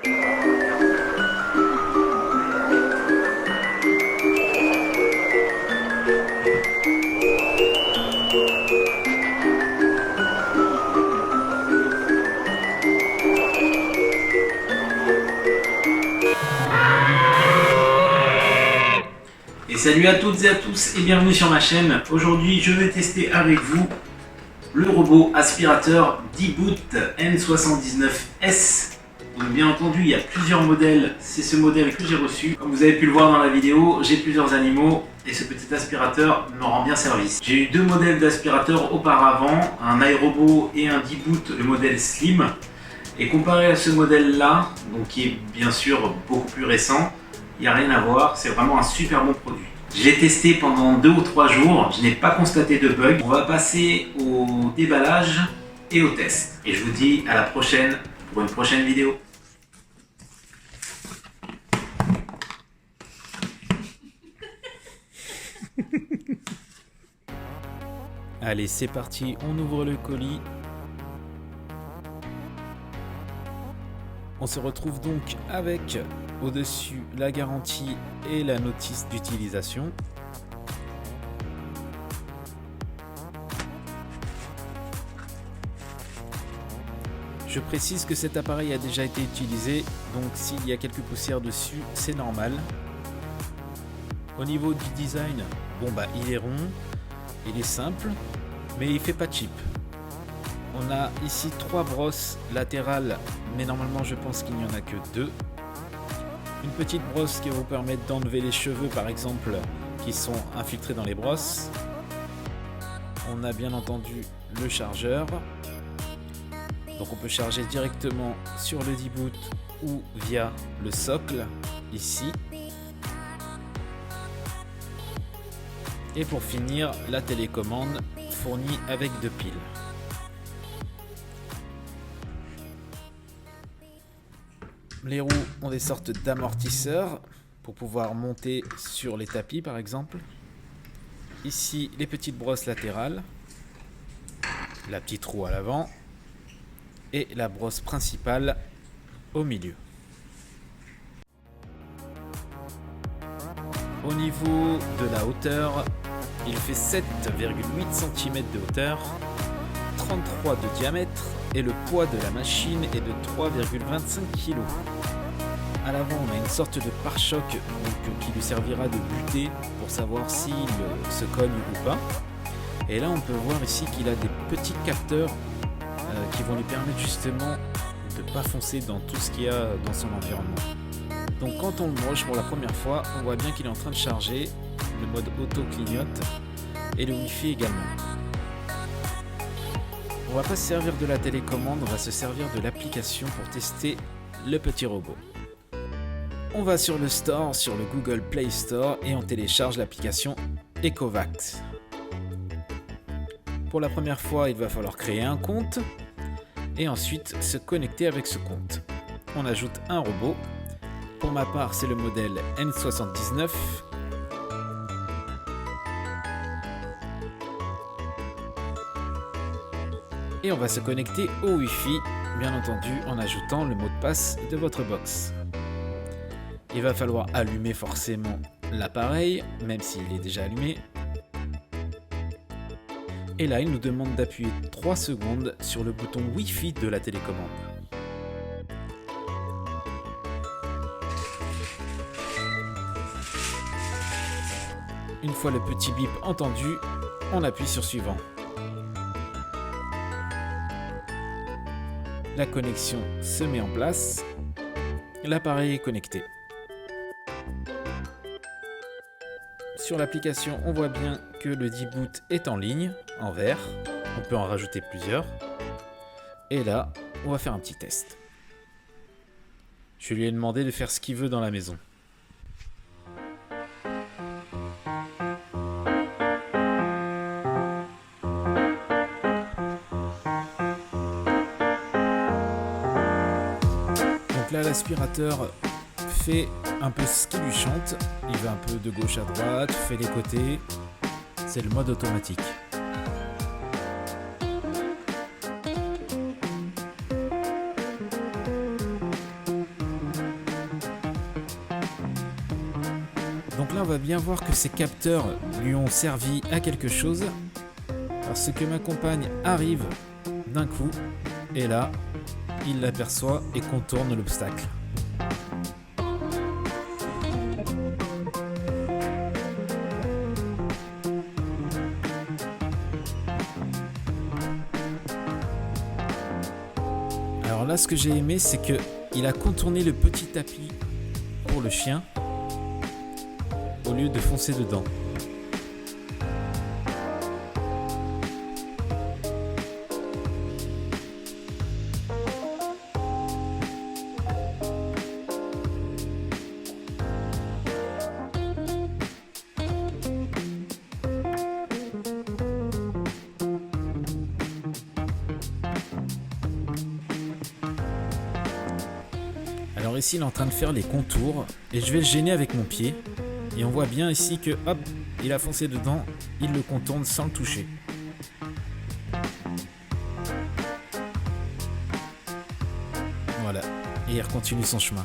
Et salut à toutes et à tous et bienvenue sur ma chaîne. Aujourd'hui je vais tester avec vous le robot aspirateur D-Boot N79S. Donc bien entendu il y a plusieurs modèles, c'est ce modèle que j'ai reçu. Comme vous avez pu le voir dans la vidéo, j'ai plusieurs animaux et ce petit aspirateur me rend bien service. J'ai eu deux modèles d'aspirateur auparavant, un iRobot et un D-Boot, le modèle Slim. Et comparé à ce modèle là, donc qui est bien sûr beaucoup plus récent, il n'y a rien à voir, c'est vraiment un super bon produit. Je l'ai testé pendant 2 ou 3 jours, je n'ai pas constaté de bug. On va passer au déballage et au test. Et je vous dis à la prochaine pour une prochaine vidéo. Allez, c'est parti, on ouvre le colis. On se retrouve donc avec au-dessus la garantie et la notice d'utilisation. Je précise que cet appareil a déjà été utilisé, donc s'il y a quelques poussières dessus, c'est normal. Au niveau du design, il est rond, il est simple, mais il fait pas cheap. On a ici 3 brosses latérales, mais normalement je pense qu'il n'y en a que 2. Une petite brosse qui va vous permettre d'enlever les cheveux par exemple qui sont infiltrés dans les brosses. On a bien entendu le chargeur. Donc on peut charger directement sur le D-Boot ou via le socle ici. Et pour finir, la télécommande fournie avec 2 piles. Les roues ont des sortes d'amortisseurs pour pouvoir monter sur les tapis par exemple. Ici les petites brosses latérales, la petite roue à l'avant et la brosse principale au milieu. Au niveau de la hauteur, il fait 7,8 cm de hauteur, 33 de diamètre et le poids de la machine est de 3,25 kg. À l'avant, on a une sorte de pare-choc qui lui servira de butée pour savoir s'il se cogne ou pas. Et là, on peut voir ici qu'il a des petits capteurs qui vont lui permettre justement de ne pas foncer dans tout ce qu'il y a dans son environnement. Donc quand on le broche pour la première fois, on voit bien qu'il est en train de charger, le mode auto clignote et le Wi-Fi également. On va pas se servir de la télécommande, on va se servir de l'application pour tester le petit robot. On va sur le store, sur le Google Play Store et on télécharge l'application Ecovacs. Pour la première fois, il va falloir créer un compte et ensuite se connecter avec ce compte. On ajoute un robot. Pour ma part, c'est le modèle N79. Et on va se connecter au Wi-Fi, bien entendu en ajoutant le mot de passe de votre box. Il va falloir allumer forcément l'appareil, même s'il est déjà allumé. Et là, il nous demande d'appuyer 3 secondes sur le bouton Wi-Fi de la télécommande. Une fois le petit bip entendu, on appuie sur suivant. La connexion se met en place. L'appareil est connecté. Sur l'application, on voit bien que le D-Boot est en ligne, en vert. On peut en rajouter plusieurs. Et là, on va faire un petit test. Je lui ai demandé de faire ce qu'il veut dans la maison. Donc là, l'aspirateur fait un peu ce qui lui chante. Il va un peu de gauche à droite, fait les côtés. C'est le mode automatique. Donc là on va bien voir que ces capteurs lui ont servi à quelque chose, parce que ma compagne arrive d'un coup et là il l'aperçoit et contourne l'obstacle. Alors là ce que j'ai aimé c'est que il a contourné le petit tapis pour le chien au lieu de foncer dedans. Alors ici il est en train de faire les contours et je vais le gêner avec mon pied et on voit bien ici que hop, il a foncé dedans, il le contourne sans le toucher. Voilà, et il continue son chemin.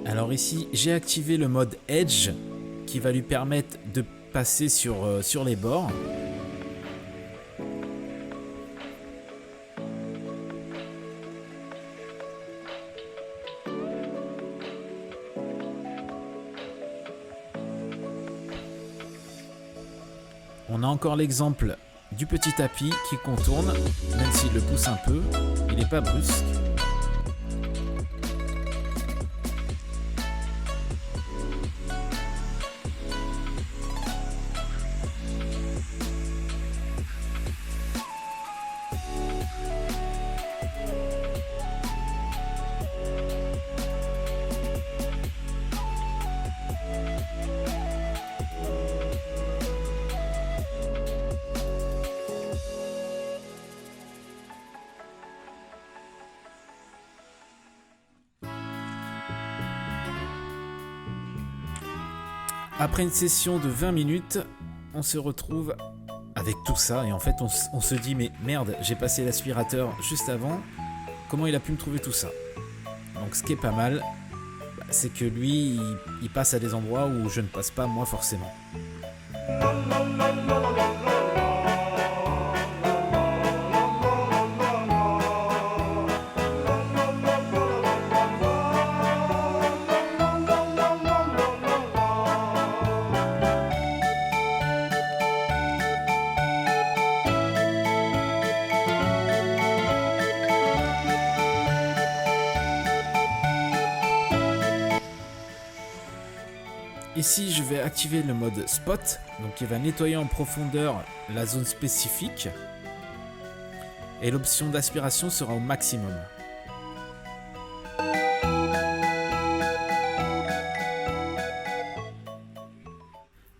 Alors ici j'ai activé le mode Edge qui va lui permettre de passer sur les bords. On a encore l'exemple du petit tapis qui contourne, même s'il le pousse un peu, il n'est pas brusque. Après une session de 20 minutes, on se retrouve avec tout ça et en fait on se dit mais merde, j'ai passé l'aspirateur juste avant, comment il a pu me trouver tout ça? Donc ce qui est pas mal, c'est que lui il passe à des endroits où je ne passe pas moi forcément. Ici, je vais activer le mode Spot, donc il va nettoyer en profondeur la zone spécifique et l'option d'aspiration sera au maximum.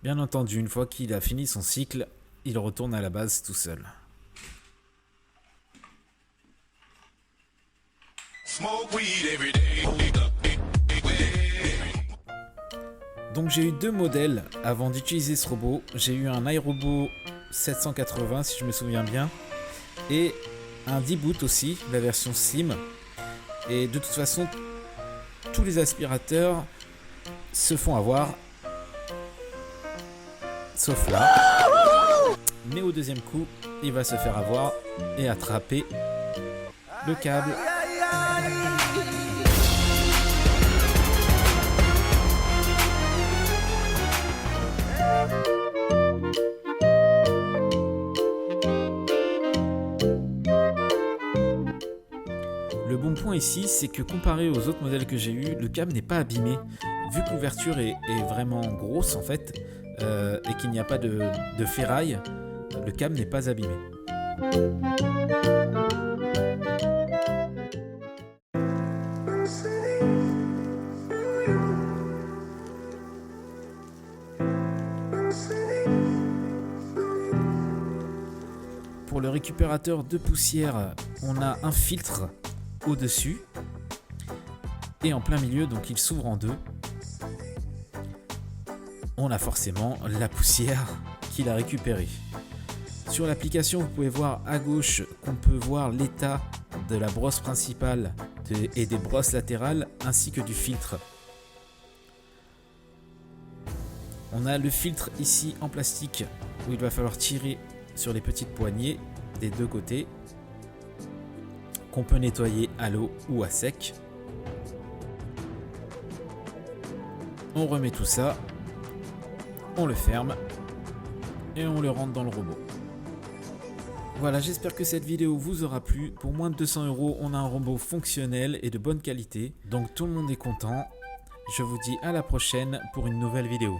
Bien entendu, une fois qu'il a fini son cycle, il retourne à la base tout seul. Donc j'ai eu deux modèles avant d'utiliser ce robot. J'ai eu un iRobot 780 si je me souviens bien et un D-Boot aussi, la version Slim. Et de toute façon, tous les aspirateurs se font avoir, sauf là. Mais au deuxième coup, il va se faire avoir et attraper le câble. Le bon point ici, c'est que comparé aux autres modèles que j'ai eu, le câble n'est pas abîmé. Vu que l'ouverture est vraiment grosse en fait, et qu'il n'y a pas de ferraille, le câble n'est pas abîmé. Pour le récupérateur de poussière, on a un filtre au-dessus et en plein milieu, donc il s'ouvre en deux. On a forcément la poussière qu'il a récupérée. Sur l'application, vous pouvez voir à gauche qu'on peut voir l'état de la brosse principale et des brosses latérales ainsi que du filtre. On a le filtre ici en plastique où il va falloir tirer sur les petites poignées des deux côtés qu'on peut nettoyer à l'eau ou à sec. On remet tout ça, on le ferme et on le rentre dans le robot. Voilà, j'espère que cette vidéo vous aura plu. Pour moins de 200 €, on a un robot fonctionnel et de bonne qualité. Donc tout le monde est content. Je vous dis à la prochaine pour une nouvelle vidéo.